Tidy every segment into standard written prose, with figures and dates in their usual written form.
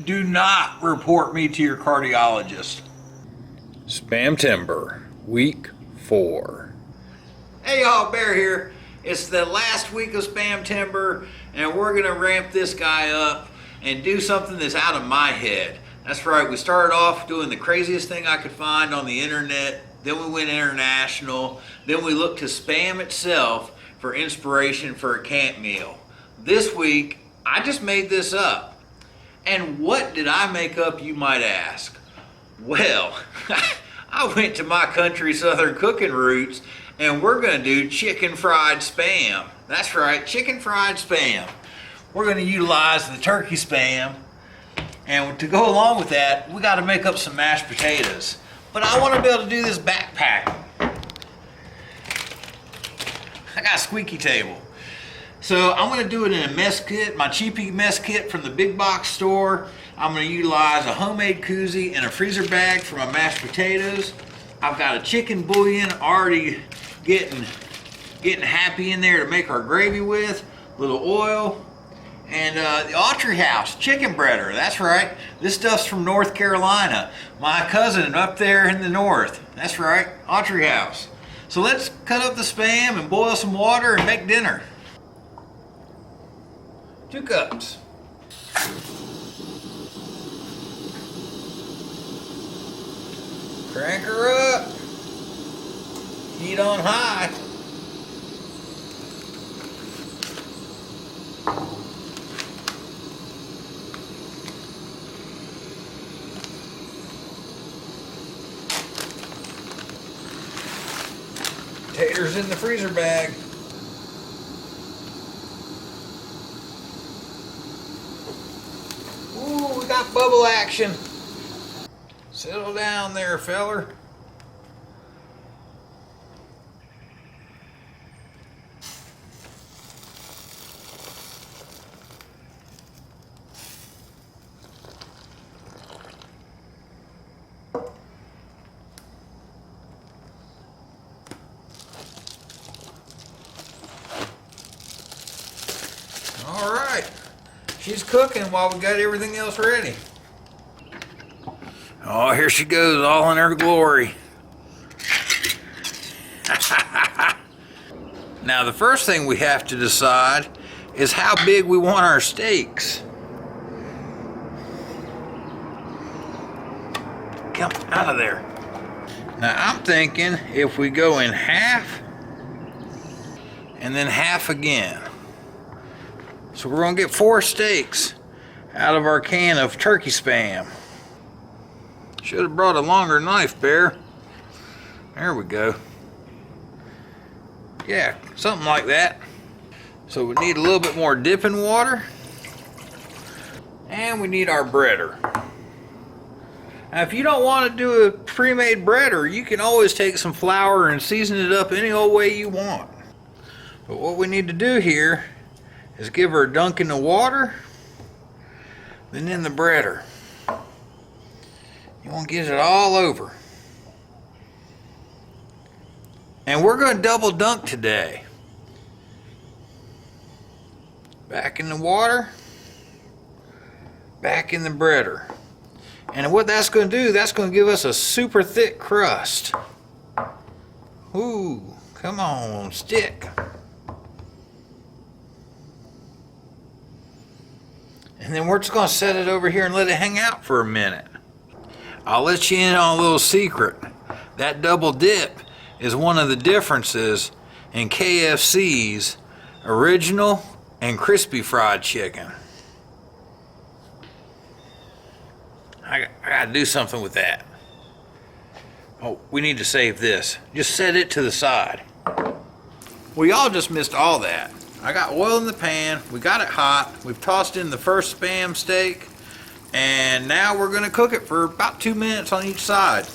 Do not report me to your cardiologist. Spamtember, Week 4. Hey y'all, Bear here. It's the last week of Spamtember, and we're gonna ramp this guy up and do something that's out of my head. That's right, we started off doing the craziest thing I could find on the internet, then we went international, then we looked to Spam itself for inspiration for a camp meal. This week, I just made this up. And what did I make up, you might ask? Well, I went to my country southern cooking roots, and we're gonna do chicken fried Spam. That's right, chicken fried Spam. We're gonna utilize the turkey Spam, and to go along with that, we gotta make up some mashed potatoes. But I wanna be able to do this backpacking. I got a squeaky table. So I'm gonna do it in a mess kit, my cheapy mess kit from the big box store. I'm gonna utilize a homemade koozie and a freezer bag for my mashed potatoes. I've got a chicken bouillon already getting happy in there to make our gravy with, a little oil, and the Autry House chicken breader. That's right, this stuff's from North Carolina. My cousin up there in the north. That's right, Autry House. So let's cut up the Spam and boil some water and make dinner. 2 cups. Crank her up. Heat on high. Taters in the freezer bag. Ooh, we got bubble action. Settle down there, feller. All right. She's cooking while we got everything else ready. Oh, here she goes, all in her glory. Now, the first thing we have to decide is how big we want our steaks. Come out of there. Now, I'm thinking if we go in half and then half again. So we're gonna get 4 steaks out of our can of turkey Spam. Should have brought a longer knife, Bear. There we go. Yeah, something like that. So we need a little bit more dipping water. And we need our breader. Now, if you don't want to do a pre-made breader, you can always take some flour and season it up any old way you want. But what we need to do here is give her a dunk in the water, then in the breader. You want to get it all over. And we're going to double dunk today. Back in the water, back in the breader. And what that's going to do, that's going to give us a super thick crust. Ooh, come on, stick. And then we're just going to set it over here and let it hang out for a minute. I'll let you in on a little secret. That double dip is one of the differences in KFC's original and crispy fried chicken. I gotta do something with that. Oh, we need to save this. Just set it to the side. Well, y'all just missed all that. I got oil in the pan, we got it hot, we've tossed in the first Spam steak, and now we're gonna cook it for about 2 minutes on each side.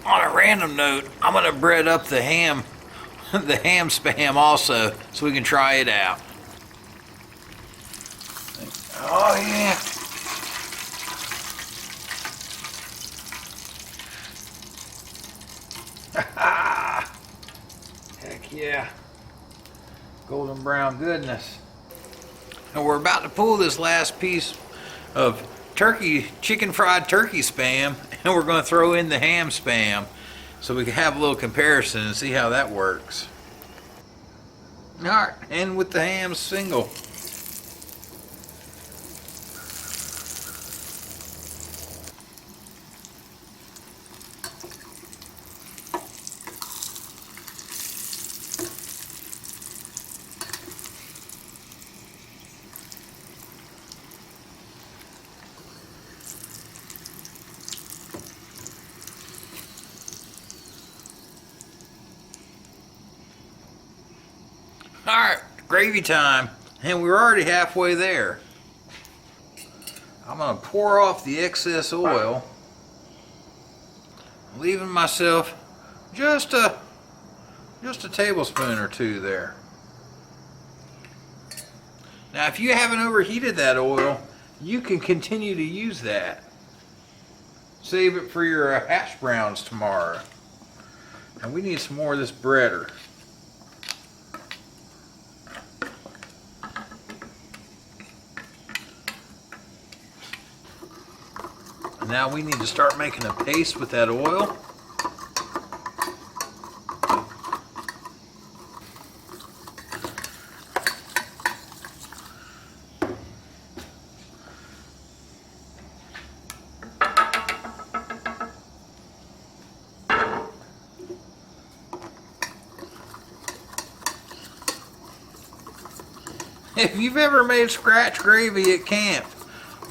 On a random note, I'm gonna bread up the ham Spam also, so we can try it out. Oh yeah. Heck yeah. Golden brown goodness. And we're about to pull this last piece of chicken fried turkey spam, and we're going to throw in the ham spam so we can have a little comparison and see how that works. All right, and with the ham single. All right, gravy time, and we're already halfway there. I'm gonna pour off the excess oil, leaving myself just a tablespoon or two there. Now, if you haven't overheated that oil, you can continue to use that. Save it for your hash browns tomorrow. And we need some more of this breader. Now we need to start making a paste with that oil. If you've ever made scratch gravy at camp,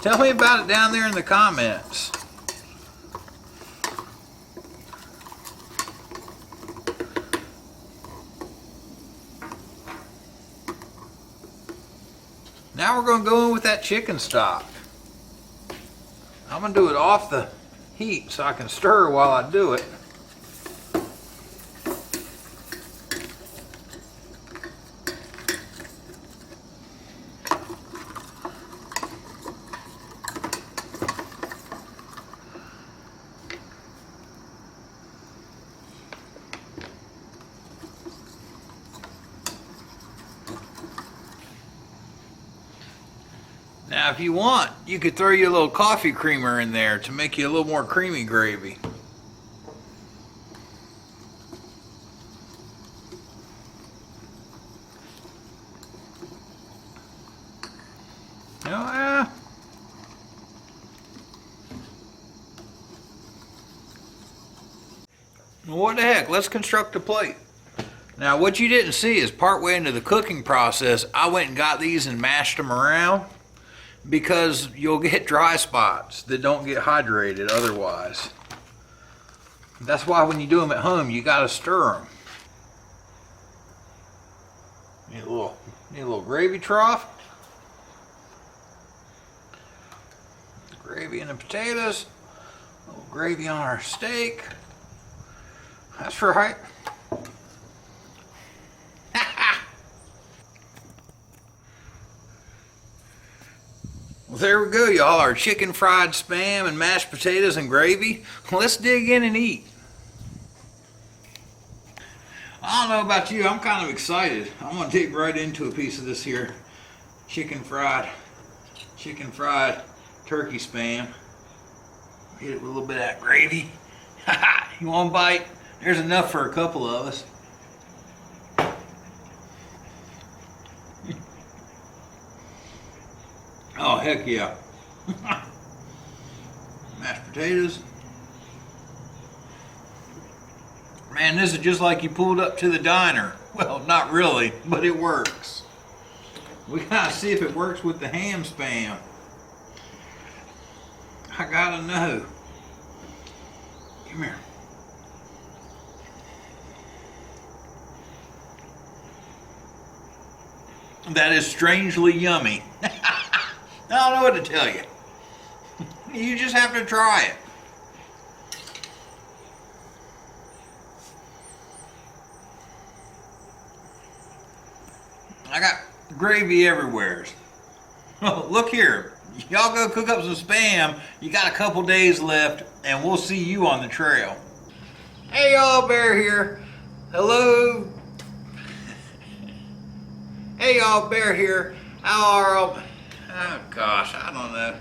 tell me about it down there in the comments. Now we're going to go in with that chicken stock. I'm going to do it off the heat so I can stir while I do it. Now if you want, you could throw your little coffee creamer in there to make you a little more creamy gravy. Oh, well, what the heck, let's construct a plate. Now what you didn't see is partway into the cooking process, I went and got these and mashed them around, because you'll get dry spots that don't get hydrated otherwise. That's why when you do them at home, you gotta stir them. Need a little gravy trough. Gravy in the potatoes. A little gravy on our steak. That's right. Well, there we go, y'all. Our chicken fried spam and mashed potatoes and gravy. Let's dig in and eat. I don't know about you, I'm kind of excited. I'm gonna dig right into a piece of this here chicken fried turkey spam. Hit it with a little bit of that gravy. You want a bite? There's enough for a couple of us. Oh, heck yeah. Mashed potatoes. Man, this is just like you pulled up to the diner. Well, not really, but it works. We gotta see if it works with the ham spam. I gotta know. Come here. That is strangely yummy. I don't know what to tell you. You just have to try it. I got gravy everywhere. Look here. Y'all go cook up some spam. You got a couple days left, and we'll see you on the trail. Hey y'all, Bear here. Hello. Hey y'all, Bear here. How are all? Oh gosh, I don't know.